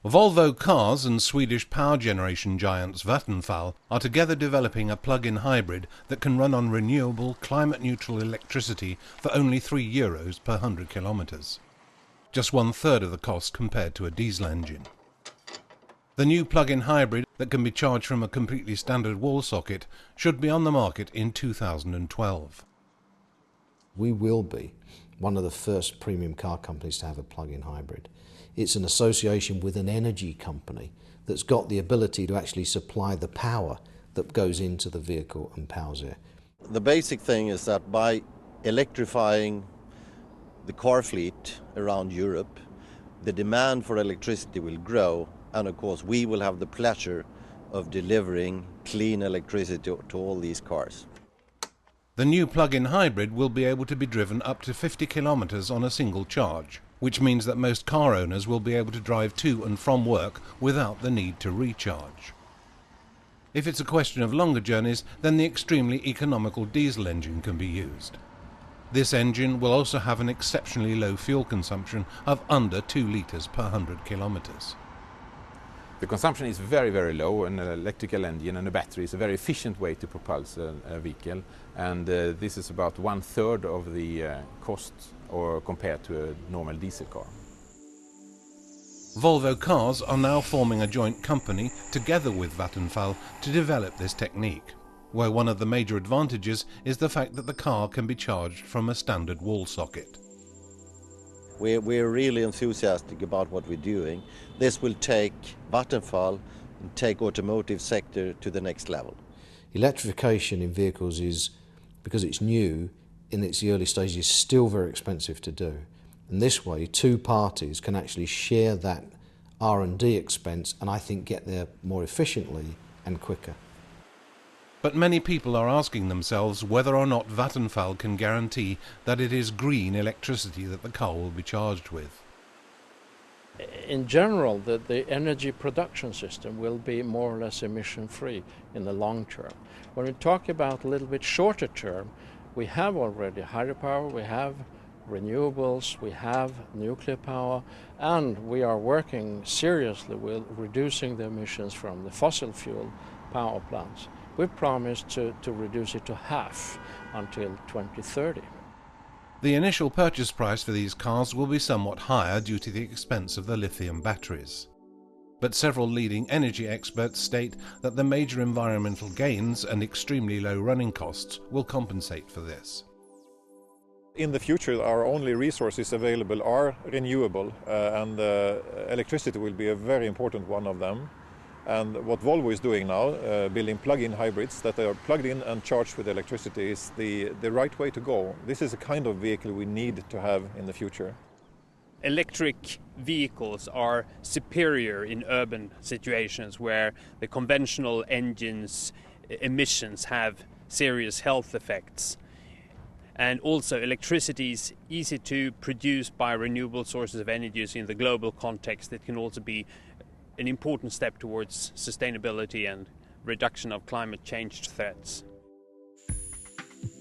Volvo Cars and Swedish power generation giants Vattenfall are together developing a plug-in hybrid that can run on renewable, climate-neutral electricity for only €3 per 100 kilometres. Just 1/3 of the cost compared to a diesel engine. The new plug-in hybrid that can be charged from a completely standard wall socket should be on the market in 2012. We will be one of the first premium car companies to have a plug-in hybrid. It's an association with an energy company that's got the ability to actually supply the power that goes into the vehicle and powers it. The basic thing is that by electrifying the car fleet around Europe, the demand for electricity will grow, and of course we will have the pleasure of delivering clean electricity to all these cars. The new plug-in hybrid will be able to be driven up to 50 kilometres on a single charge, which means that most car owners will be able to drive to and from work without the need to recharge. If it's a question of longer journeys, then the extremely economical diesel engine can be used. This engine will also have an exceptionally low fuel consumption of under 2 litres per 100 kilometres. The consumption is very, very low. An electrical engine and a battery is a very efficient way to propulse a vehicle, and this is about 1/3 of the cost or compared to a normal diesel car. Volvo Cars are now forming a joint company together with Vattenfall to develop this technique, where one of the major advantages is the fact that the car can be charged from a standard wall socket. We're really enthusiastic about what we're doing. This will take Vattenfall and take automotive sector to the next level. Electrification in vehicles is, because it's new, in its early stages, still very expensive to do. And this way, two parties can actually share that R&D expense and I think get there more efficiently and quicker. But many people are asking themselves whether or not Vattenfall can guarantee that it is green electricity that the car will be charged with. In general, the energy production system will be more or less emission-free in the long term. When we talk about a little bit shorter term, we have already hydropower, we have renewables, we have nuclear power, and we are working seriously with reducing the emissions from the fossil fuel power plants. We promised to reduce it to half until 2030. The initial purchase price for these cars will be somewhat higher due to the expense of the lithium batteries. But several leading energy experts state that the major environmental gains and extremely low running costs will compensate for this. In the future, our only resources available are renewable, and electricity will be a very important one of them. And what Volvo is doing now, building plug-in hybrids that are plugged in and charged with electricity, is the right way to go. This is a kind of vehicle we need to have in the future. Electric vehicles are superior in urban situations where the conventional engines' emissions have serious health effects. And also electricity is easy to produce by renewable sources of energy. So in the global context, it can also be an important step towards sustainability and reduction of climate change threats.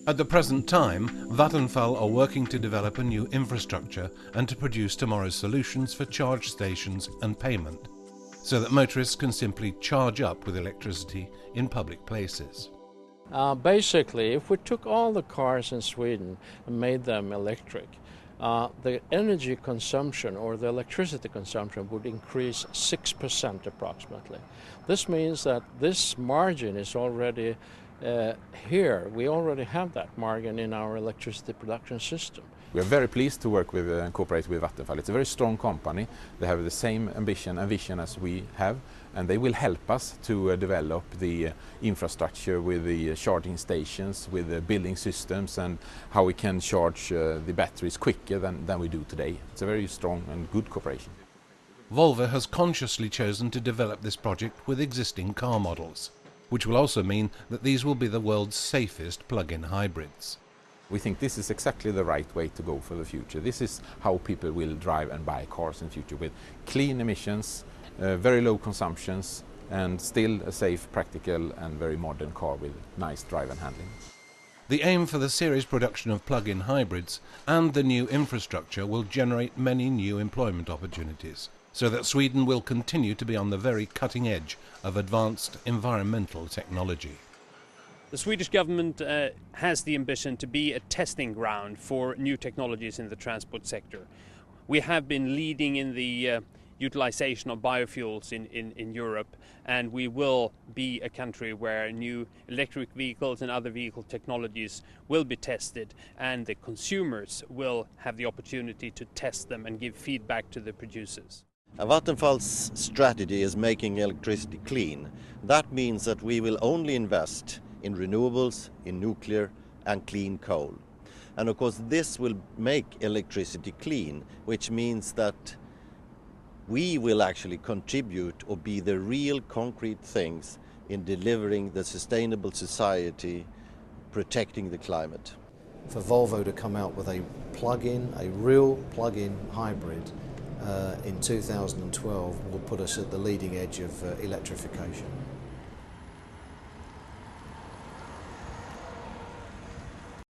At the present time, Vattenfall are working to develop a new infrastructure and to produce tomorrow's solutions for charge stations and payment, so that motorists can simply charge up with electricity in public places. Basically, if we took all the cars in Sweden and made them electric, the energy consumption or the electricity consumption would increase 6% approximately. This means that this margin is already here. We already have that margin in our electricity production system. We are very pleased to work with and cooperate with Vattenfall. It's a very strong company. They have the same ambition and vision as we have, and they will help us to develop the infrastructure with the charging stations, with the building systems, and how we can charge the batteries quicker than we do today. It's a very strong and good cooperation. Volvo has consciously chosen to develop this project with existing car models, which will also mean that these will be the world's safest plug-in hybrids. We think this is exactly the right way to go for the future. This is how people will drive and buy cars in the future, with clean emissions, very low consumptions, and still a safe, practical and very modern car with nice drive and handling. The aim for the series production of plug-in hybrids and the new infrastructure will generate many new employment opportunities, so that Sweden will continue to be on the very cutting edge of advanced environmental technology. The Swedish government has the ambition to be a testing ground for new technologies in the transport sector. We have been leading in the utilization of biofuels in Europe, and we will be a country where new electric vehicles and other vehicle technologies will be tested, and the consumers will have the opportunity to test them and give feedback to the producers. Vattenfall's strategy is making electricity clean. That means that we will only invest in renewables, in nuclear and clean coal. And of course this will make electricity clean, which means that we will actually contribute or be the real concrete things in delivering the sustainable society, protecting the climate. For Volvo to come out with a plug-in, a real plug-in hybrid in 2012 will put us at the leading edge of electrification.